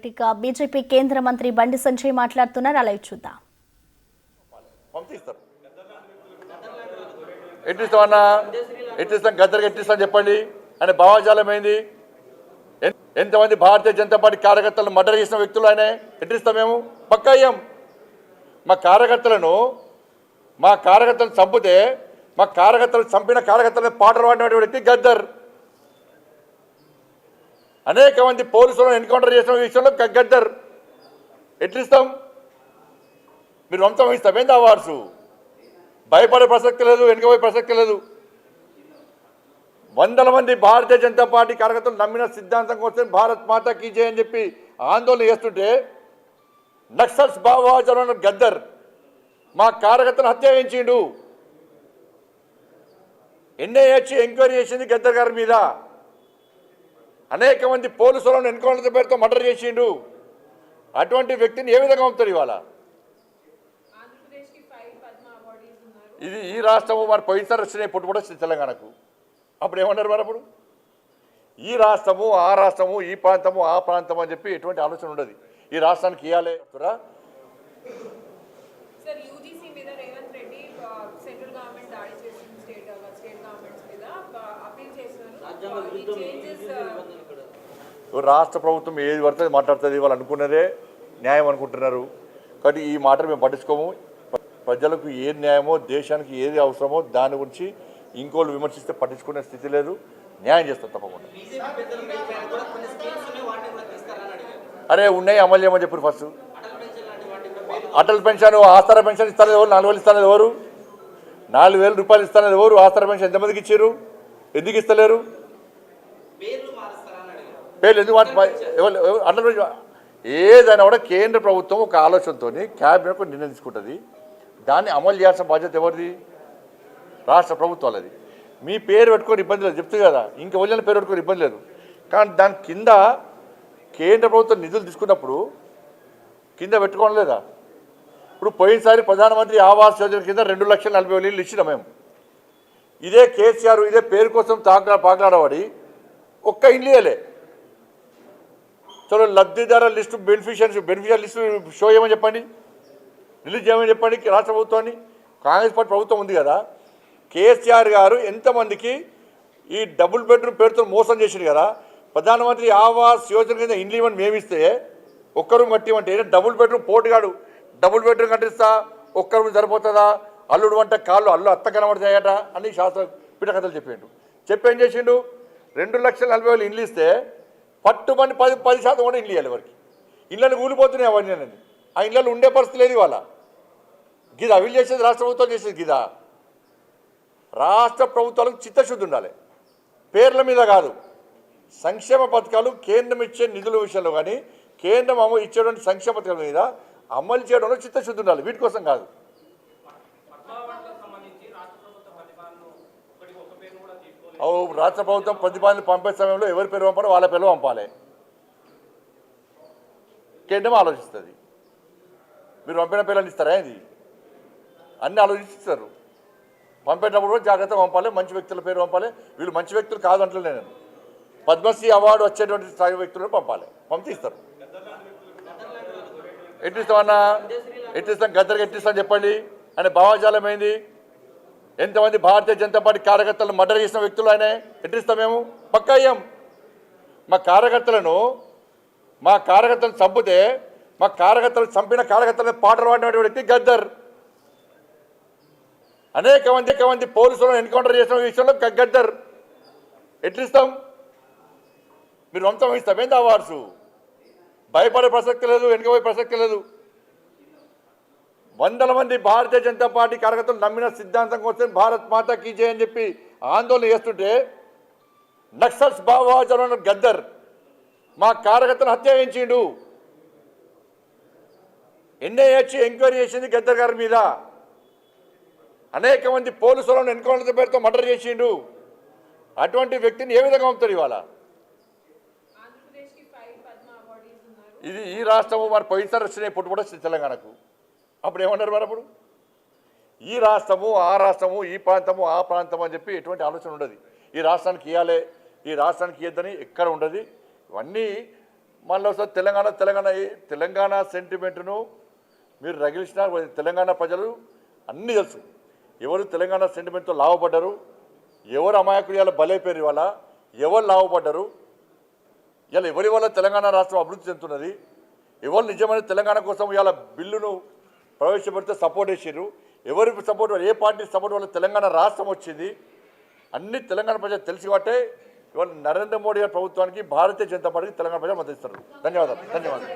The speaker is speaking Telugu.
ఇక బీజేపీ కేంద్ర మంత్రి బండి సంజయ్ మాట్లాడుతున్నారు. అలా చూద్దాం. ఎట్టిస్తాం గద్దరికి ఎట్టిస్తాం చెప్పండి ఆయన భావజాలం ఏంది? ఎంతమంది భారతీయ జనతా పార్టీ కార్యకర్తలను మర్డర్ చేసిన వ్యక్తులు ఆయన ఎట్టిస్తాం? మేము పక్కా అయ్యాం. మా కార్యకర్తలను చంపితే మా కార్యకర్తలు చంపిన కార్యకర్తలను పాటలు పాడినటువంటి వ్యక్తి గద్దర్. అనేక మంది పోలీసులను ఎన్కౌంటర్ చేసిన విషయంలో గద్దర్. ఎట్లిస్తాం? మీరు వంశం ఇస్తాం ఏంది అవార్డ్స్? భయపడే ప్రసక్తి లేదు, వెనుకపోయే ప్రసక్తి లేదు. వందల మంది భారతీయ జనతా పార్టీ కార్యకర్తలు నమ్మిన సిద్ధాంతం కోసం భారత్ మాతా కీ జై అని చెప్పి ఆందోళన చేస్తుంటే నక్సల్స్ భావజాలం గద్దర్ మా కార్యకర్తను హత్య చేయించిండు. ఎన్ఐఏ ఎంక్వైరీ చేసింది గద్దర్ గారి మీద. అనేక మంది పోలీసులను ఎన్కౌంటర్ పేరుతో మర్డర్ చేసిండు. అటువంటి వ్యక్తిని ఏ విధంగా పంపుతారు ఇవాళ? ఇది ఈ రాష్ట్రము మరి పోయినసారి వచ్చినాయి పుట్టుబడి వచ్చింది తెలంగాణకు. అప్పుడు ఏమన్నారు మరి? అప్పుడు ఈ రాష్ట్రము ఆ రాష్ట్రము, ఈ ప్రాంతము ఆ ప్రాంతం అని చెప్పి ఎటువంటి ఆలోచన ఉండదు. ఈ రాష్ట్రానికి ఇవ్వాలి. రాష్ట్ర ప్రభుత్వం ఏది పడుతుంది మాట్లాడుతుంది. వాళ్ళు అనుకున్నదే న్యాయం అనుకుంటున్నారు. కానీ ఈ మాట మేము పట్టించుకోము. ప్రజలకు ఏది న్యాయమో, దేశానికి ఏది అవసరమో దాని గురించి ఇంకోళ్ళు విమర్శిస్తే పట్టించుకునే స్థితి లేదు. న్యాయం చేస్తాం తప్పకుండా. అరే ఉన్నాయి, అమలు చేయమని చెప్పారు. ఫస్ట్ అటల్ పెన్షన్, ఆసరా పెన్షన్ ఇస్తాను ఎవరు? 4,000 ఇస్తాను ఎవరు? 4,000 రూపాయలు ఇస్తాను ఎవరు? ఆసరా పెన్షన్ ఎంతమందికి ఇచ్చారు? ఎందుకు ఇస్తలేరు? పేర్లు ఎందుకు? అటల్ ఏదైనా కూడా కేంద్ర ప్రభుత్వం ఒక ఆలోచనతో క్యాబినెట్ నిర్ణయం తీసుకుంటుంది. దాన్ని అమలు చేయాల్సిన బాధ్యత ఎవరిది? రాష్ట్ర ప్రభుత్వాలది. మీ పేరు పెట్టుకొని ఇబ్బంది లేదు చెప్తుంది కదా, ఇంకా వాళ్ళ పేరు పెట్టుకొని ఇబ్బంది లేదు. కానీ దాని కింద కేంద్ర ప్రభుత్వం నిధులు తీసుకున్నప్పుడు కింద పెట్టుకోవడం లేదా? ఇప్పుడు పోయినసారి ప్రధానమంత్రి ఆవాస్ యోజన కింద 2,40,000 ఇళ్ళు ఇచ్చినాం మేము. ఇదే కేసీఆర్ ఇదే పేరు కోసం పాకలాడబడి ఒక్క ఇల్లు ఇవ్వలే. చలో లబ్ధిదార లిస్టు బెనిఫిషియర్ లిస్టు షో చేయమని చెప్పండి, రిలీజ్ చేయమని చెప్పండి రాష్ట్ర ప్రభుత్వాన్ని. కాంగ్రెస్ పార్టీ ప్రభుత్వం ఉంది కదా. కేసీఆర్ గారు ఎంతమందికి ఈ డబుల్ బెడ్రూమ్ పేరుతో మోసం చేసింది కదా. ప్రధానమంత్రి ఆవాస్ యోజన కింద ఇండ్లు ఇవ్వని మేమిస్తే ఒక్క రూమ్ కట్టిమంటే డబుల్ బెడ్రూమ్ పోటుగాడు డబుల్ బెడ్రూమ్ కట్టిస్తా ఒక్క రూమ్ సరిపోతుందా? అల్లుడు అంటే కాళ్ళు అత్త కనబడతాయట అని శాస్త్ర పీఠకథలు చెప్పేం చేసిండు? 2,40,000 ఇండ్లు ఇస్తే పట్టుమని 10% కూడా ఇండ్లు ఇవ్వాలి వారికి. ఇళ్ళని కూలిపోతున్నాయి అవన్నీ. ఆ ఇళ్ళలో ఉండే పరిస్థితి లేదు ఇవాళ. గిదా వీళ్ళు చేసేది రాష్ట్ర ప్రభుత్వం చేసేది గిదా? రాష్ట్ర ప్రభుత్వాలకు చిత్తశుద్ధి ఉండాలి. పేర్ల మీద కాదు, సంక్షేమ పథకాలు కేంద్రం ఇచ్చే నిధుల విషయంలో కానీ కేంద్రం ఇచ్చేటువంటి సంక్షేమ పథకాల మీద అమలు చేయడంలో చిత్తశుద్ధి ఉండాలి. వీటి కోసం కాదు. రాష్ట్ర ప్రభుత్వం ప్రతిపాదనలు పంపే సమయంలో ఎవరి పేరు పంపాలో వాళ్ళ పేరు పంపాలి. కేంద్రం ఆలోచిస్తుంది. మీరు పంపిన పేర్లను ఇస్తారా? ఇది అన్నీ ఆలోచిస్తారు. పంపేటప్పుడు కూడా జాగ్రత్తగా పంపాలి. మంచి వ్యక్తుల పేరు పంపాలి. వీళ్ళు మంచి వ్యక్తులు కాదంటలే నేను. పద్మశ్రీ అవార్డు వచ్చేటువంటి స్థాయి వ్యక్తులను పంపాలి. పంపిస్తారు. ఎట్టిస్తామన్నా? ఎట్టిస్తాం గద్దరికి ఎట్టిస్తాం చెప్పండి ఆయన భావజాలం ఏంది? ఎంతమంది భారతీయ జనతా పార్టీ కార్యకర్తలను మర్డర్ చేసిన వ్యక్తులు ఆయన ఎట్టిస్తాం? మేము పక్కా అయ్యాం. మా కార్యకర్తలను చంపితే మా కార్యకర్తలు చంపిన కార్యకర్తలను పాటలు పాడినటువంటి వ్యక్తి గద్దర్. అనేక మంది పోలీసులను ఎన్కౌంటర్ చేసిన విషయంలో గద్దర్. ఎట్లిస్తాం? మీరు వంశం ఇస్తాం ఏంది అవార్డ్స్? భయపడే ప్రసక్తి లేదు, వెనుకపోయే ప్రసక్తి లేదు. వందల మంది భారతీయ జనతా పార్టీ కార్యకర్తలు నమ్మిన సిద్ధాంతం కోసం భారత్ మాతా కీ జై అని చెప్పి ఆందోళన చేస్తుంటే నక్సల్స్ భావజాలం గద్దర్ మా కార్యకర్తను హత్య చేయించిండు. ఎన్ఐఏ ఎంక్వైరీ చేసింది గద్దర్ గారి మీద. అనేక మంది పోలీసులను ఎన్కౌంటర్ పేరుతో మర్డర్ చేసిండు. అటువంటి వ్యక్తిని ఏ విధంగా పంపుతారు ఇవాళ? ఇది ఈ రాష్ట్రము మరి పోయినసారి వచ్చినాయి పుట్టుబడి వచ్చింది తెలంగాణకు. అప్పుడు ఏమన్నారు మరి? అప్పుడు ఈ రాష్ట్రము ఆ రాష్ట్రము, ఈ ప్రాంతము ఆ ప్రాంతం అని చెప్పి ఎటువంటి ఆలోచన ఉండదు. ఈ రాష్ట్రానికి ఇవ్వాలి, ఈ రాష్ట్రానికి ఇవ్వద్దని ఎక్కడ ఉండదు. ఇవన్నీ మళ్ళీ వస్తుంది తెలంగాణ సెంటిమెంట్ను మీరు రగిలిసిన తెలంగాణ ప్రజలు అన్నీ తెలుసు. ఎవరు తెలంగాణ సెంటిమెంట్తో లాభపడ్డారు, ఎవరు అమాయకులు ఇలా బలైపోయారు, ఇవాళ ఎవరు లాభపడ్డారు, ఇలా ఎవరి వల్ల తెలంగాణ రాష్ట్రం అభివృద్ధి చెందుతున్నది, ఎవరు నిజమైన తెలంగాణ కోసం ఇవాళ బిల్లును ప్రవేశపెడితే సపోర్ట్ చేసారు, ఎవరి సపోర్ట్, ఏ పార్టీ సపోర్ట్ వల్ల తెలంగాణ రాష్ట్రం వచ్చింది, అన్ని తెలంగాణ ప్రజలు తెలిసి బట్టే ఇవాళ నరేంద్ర మోడీ గారి ప్రభుత్వానికి భారతీయ జనతా పార్టీకి తెలంగాణ ప్రజలు మద్దతు ఇస్తారు. ధన్యవాదాలు.